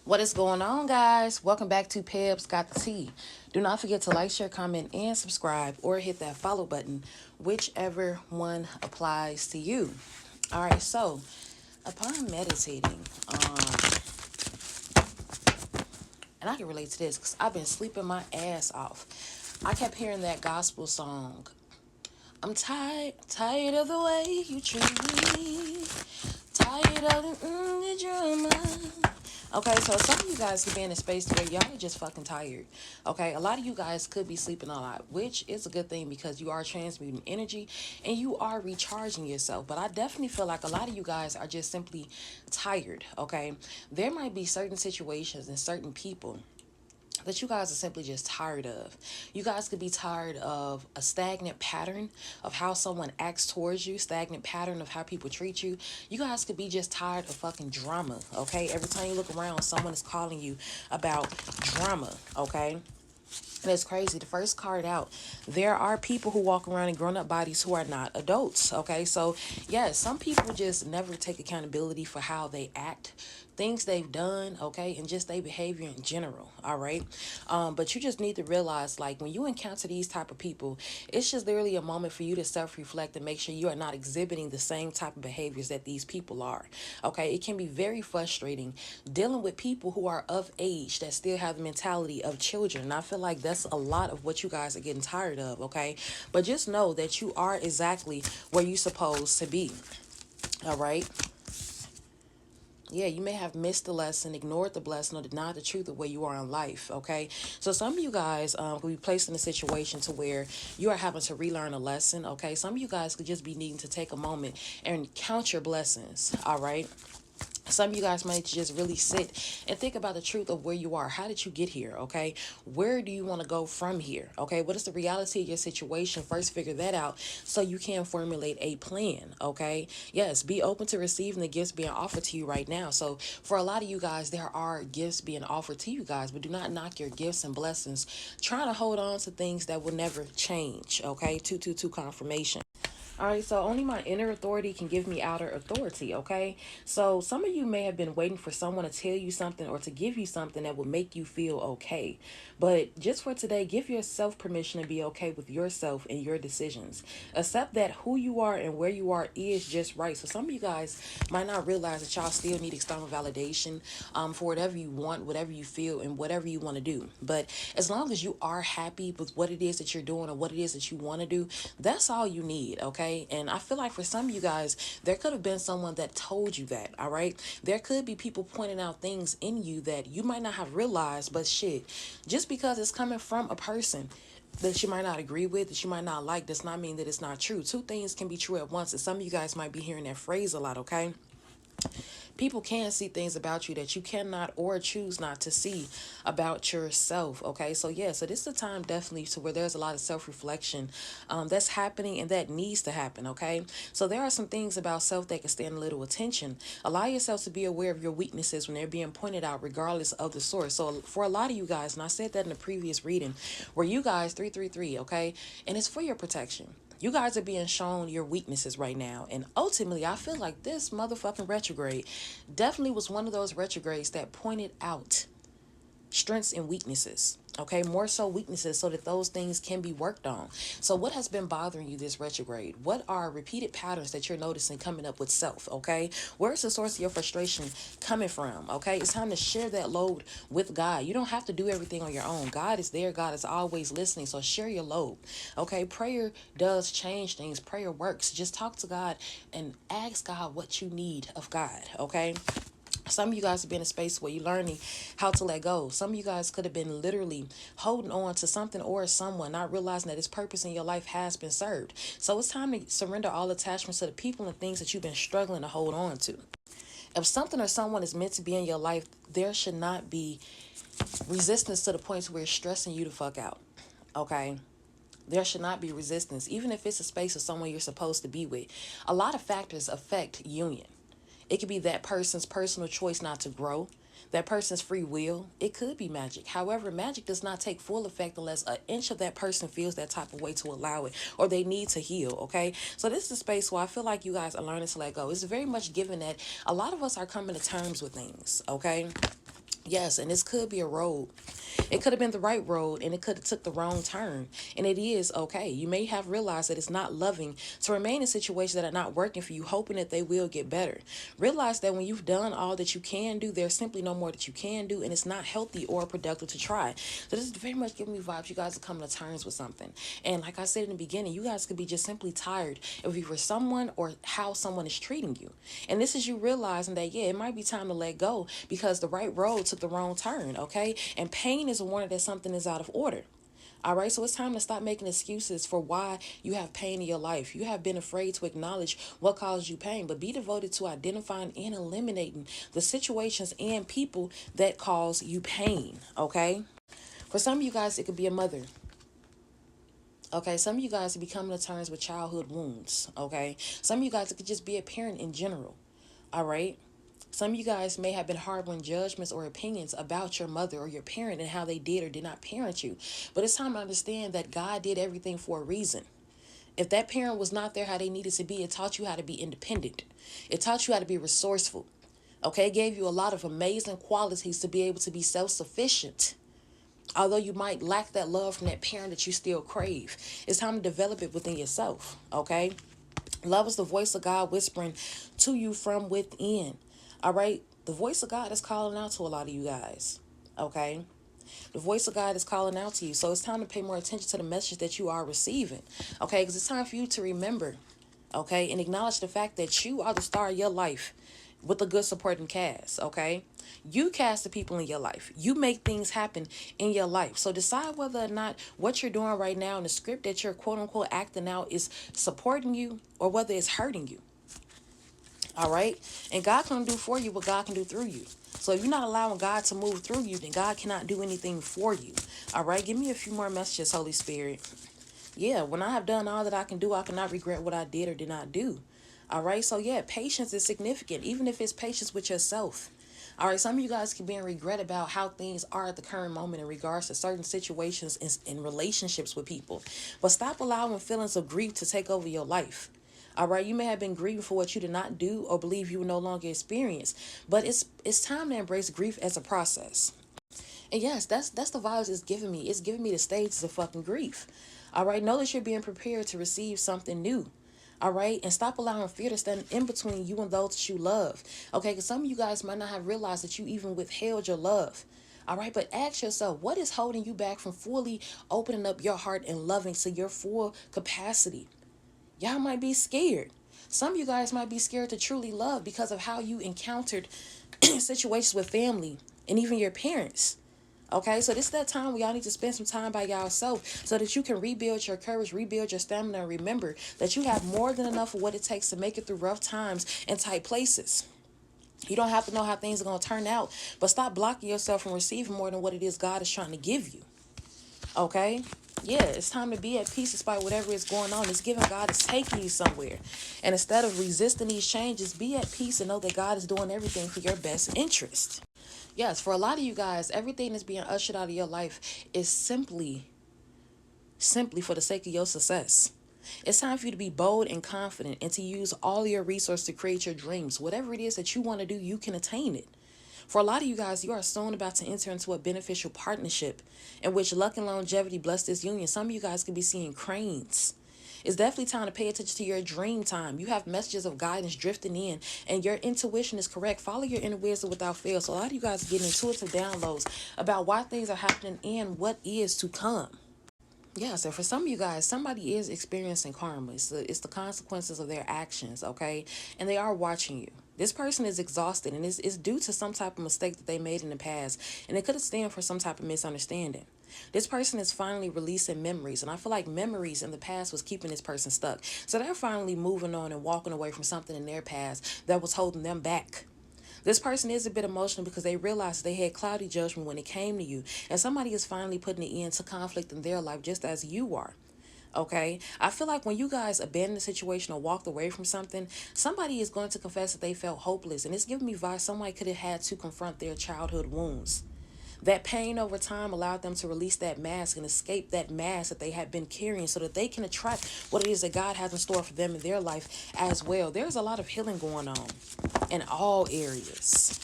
What is going on, guys? Welcome back to Pebs Got the Tea. Do not forget to like, share, comment, and subscribe, or hit that follow button, whichever one applies to you. All right, so upon meditating, and I can relate to this because I've been sleeping my ass off. I kept hearing that gospel song. I'm tired of the way you treat me. Tired of the drama. Okay, so some of you guys could be in a space where y'all are just fucking tired. Okay, a lot of you guys could be sleeping a lot, which is a good thing because you are transmuting energy and you are recharging yourself. But I definitely feel like a lot of you guys are just simply tired. Okay, there might be certain situations and certain people that you guys are simply just tired of. You guys could be tired of a stagnant pattern of how someone acts towards you, stagnant pattern of how people treat you. You guys could be just tired of fucking drama, okay? Every time you look around, someone is calling you about drama, okay? And it's crazy. The first card out, there are people who walk around in grown up bodies who are not adults. Okay. So, yes, some people just never take accountability for how they act, things they've done. Okay. And just their behavior in general. All right. But you just need to realize, like, when you encounter these type of people, it's just literally a moment for you to self reflect and make sure you are not exhibiting the same type of behaviors that these people are. Okay. It can be very frustrating dealing with people who are of age that still have the mentality of children. And I feel like that's a lot of what you guys are getting tired of, okay? But just know that you are exactly where you're supposed to be, all right? Yeah, you may have missed the lesson, ignored the blessing, or denied the truth of where you are in life, okay? So some of you guys could be placed in a situation to where you are having to relearn a lesson, okay? Some of you guys could just be needing to take a moment and count your blessings, all right? Some of you guys might just really sit and think about the truth of where you are. How did you get here? Okay. Where do you want to go from here? Okay. What is the reality of your situation? First, figure that out so you can formulate a plan. Okay. Yes. Be open to receiving the gifts being offered to you right now. So, for a lot of you guys, there are gifts being offered to you guys, but do not knock your gifts and blessings. Trying to hold on to things that will never change. Okay. 222 confirmation. All right, so only my inner authority can give me outer authority, okay? So some of you may have been waiting for someone to tell you something or to give you something that will make you feel okay. But just for today, give yourself permission to be okay with yourself and your decisions. Accept that who you are and where you are is just right. So some of you guys might not realize that y'all still need external validation for whatever you want, whatever you feel, and whatever you want to do. But as long as you are happy with what it is that you're doing or what it is that you want to do, that's all you need, okay? And I feel like for some of you guys, there could have been someone that told you that, all right? There could be people pointing out things in you that you might not have realized, but shit, just because it's coming from a person that you might not agree with, that you might not like, does not mean that it's not true. Two things can be true at once, and some of you guys might be hearing that phrase a lot, okay? People can see things about you that you cannot or choose not to see about yourself. Okay, so yeah, so this is a time definitely to where there's a lot of self-reflection that's happening and that needs to happen. Okay, so there are some things about self that can stand a little attention. Allow yourself to be aware of your weaknesses when they're being pointed out, regardless of the source. So for a lot of you guys, and I said that in the previous reading, where you guys 333, okay, and it's for your protection. You guys are being shown your weaknesses right now. And ultimately, I feel like this motherfucking retrograde definitely was one of those retrogrades that pointed out strengths and weaknesses. Okay, more so weaknesses so that those things can be worked on. So, what has been bothering you this retrograde? What are repeated patterns that you're noticing coming up with self? Okay, where's the source of your frustration coming from? Okay, it's time to share that load with God. You don't have to do everything on your own. God is there, God is always listening. So, share your load. Okay, prayer does change things, prayer works. Just talk to God and ask God what you need of God. Okay, some of you guys have been in a space where you're learning how to let go. Some of you guys could have been literally holding on to something or someone, not realizing that its purpose in your life has been served. So it's time to surrender all attachments to the people and things that you've been struggling to hold on to. If something or someone is meant to be in your life, there should not be resistance to the point where it's stressing you to fuck out. Okay? There should not be resistance, even if it's a space of someone you're supposed to be with. A lot of factors affect union. It could be that person's personal choice not to grow, that person's free will. It could be magic. However, magic does not take full effect unless an inch of that person feels that type of way to allow it or they need to heal, okay? So this is a space where I feel like you guys are learning to let go. It's very much given that a lot of us are coming to terms with things, okay? Yes, and this could be a road. It could have been the right road and it could have took the wrong turn. And it is okay. You may have realized that it's not loving to remain in situations that are not working for you, hoping that they will get better. Realize that when you've done all that you can do, there's simply no more that you can do, and it's not healthy or productive to try. So this is very much giving me vibes. You guys are coming to terms with something. And like I said in the beginning, you guys could be just simply tired of either someone or how someone is treating you. And this is you realizing that, yeah, it might be time to let go because the right road took the wrong turn, okay? And pain is a warning that something is out of order. All right, so it's time to stop making excuses for why you have pain in your life. You have been afraid to acknowledge what caused you pain, but be devoted to identifying and eliminating the situations and people that cause you pain, okay? For some of you guys, it could be a mother. Okay, some of you guys are becoming to terms with childhood wounds. Okay, some of you guys, it could just be a parent in general. All right, some of you guys may have been harboring judgments or opinions about your mother or your parent and how they did or did not parent you. But it's time to understand that God did everything for a reason. If that parent was not there how they needed to be, it taught you how to be independent. It taught you how to be resourceful. Okay, it gave you a lot of amazing qualities to be able to be self-sufficient. Although you might lack that love from that parent that you still crave, it's time to develop it within yourself, okay? Love is the voice of God whispering to you from within, all right? The voice of God is calling out to a lot of you guys, okay? The voice of God is calling out to you. So it's time to pay more attention to the message that you are receiving, okay? Because it's time for you to remember, okay, and acknowledge the fact that you are the star of your life with a good supporting cast, okay? You cast the people in your life. You make things happen in your life. So decide whether or not what you're doing right now and the script that you're quote unquote acting out is supporting you or whether it's hurting you. All right? And God can do for you what God can do through you. So if you're not allowing God to move through you, then God cannot do anything for you. All right? Give me a few more messages, Holy Spirit. Yeah, when I have done all that I can do, I cannot regret what I did or did not do. All right, so yeah, patience is significant, even if it's patience with yourself. All right, some of you guys can be in regret about how things are at the current moment in regards to certain situations in relationships with people. But stop allowing feelings of grief to take over your life. All right, you may have been grieving for what you did not do or believe you will no longer experience, but it's time to embrace grief as a process. And yes, that's the vibes it's giving me. It's giving me the stages of fucking grief. All right, know that you're being prepared to receive something new. All right, and stop allowing fear to stand in between you and those that you love. Okay, because some of you guys might not have realized that you even withheld your love. All right, but ask yourself, what is holding you back from fully opening up your heart and loving to your full capacity? Y'all might be scared. Some of you guys might be scared to truly love because of how you encountered situations with family and even your parents. Okay, so this is that time where y'all need to spend some time by yourself so that you can rebuild your courage, rebuild your stamina, and remember that you have more than enough of what it takes to make it through rough times and tight places. You don't have to know how things are going to turn out, but stop blocking yourself from receiving more than what it is God is trying to give you. Okay? Yeah, it's time to be at peace despite whatever is going on. It's giving God is taking you somewhere. And instead of resisting these changes, be at peace and know that God is doing everything for your best interest. Yes, for a lot of you guys, everything that's being ushered out of your life is simply for the sake of your success. It's time for you to be bold and confident and to use all your resources to create your dreams. Whatever it is that you want to do, you can attain it. For a lot of you guys, you are soon about to enter into a beneficial partnership in which luck and longevity bless this union. Some of you guys could be seeing cranes. It's definitely time to pay attention to your dream time. You have messages of guidance drifting in, and your intuition is correct. Follow your inner wisdom without fail. So a lot of you guys are getting intuitive downloads about why things are happening and what is to come. Yeah, so for some of you guys, somebody is experiencing karma. It's the consequences of their actions, okay? And they are watching you. This person is exhausted, and it's due to some type of mistake that they made in the past, and it could have stemmed from some type of misunderstanding. This person is finally releasing memories, and I feel like memories in the past was keeping this person stuck. So they're finally moving on and walking away from something in their past that was holding them back. This person is a bit emotional because they realized they had cloudy judgment when it came to you. And somebody is finally putting an end to conflict in their life just as you are. Okay? I feel like when you guys abandon the situation or walked away from something, somebody is going to confess that they felt hopeless. And it's giving me advice somebody could have had to confront their childhood wounds. That pain over time allowed them to release that mask and escape that mask that they had been carrying so that they can attract what it is that God has in store for them in their life as well. There's a lot of healing going on in all areas.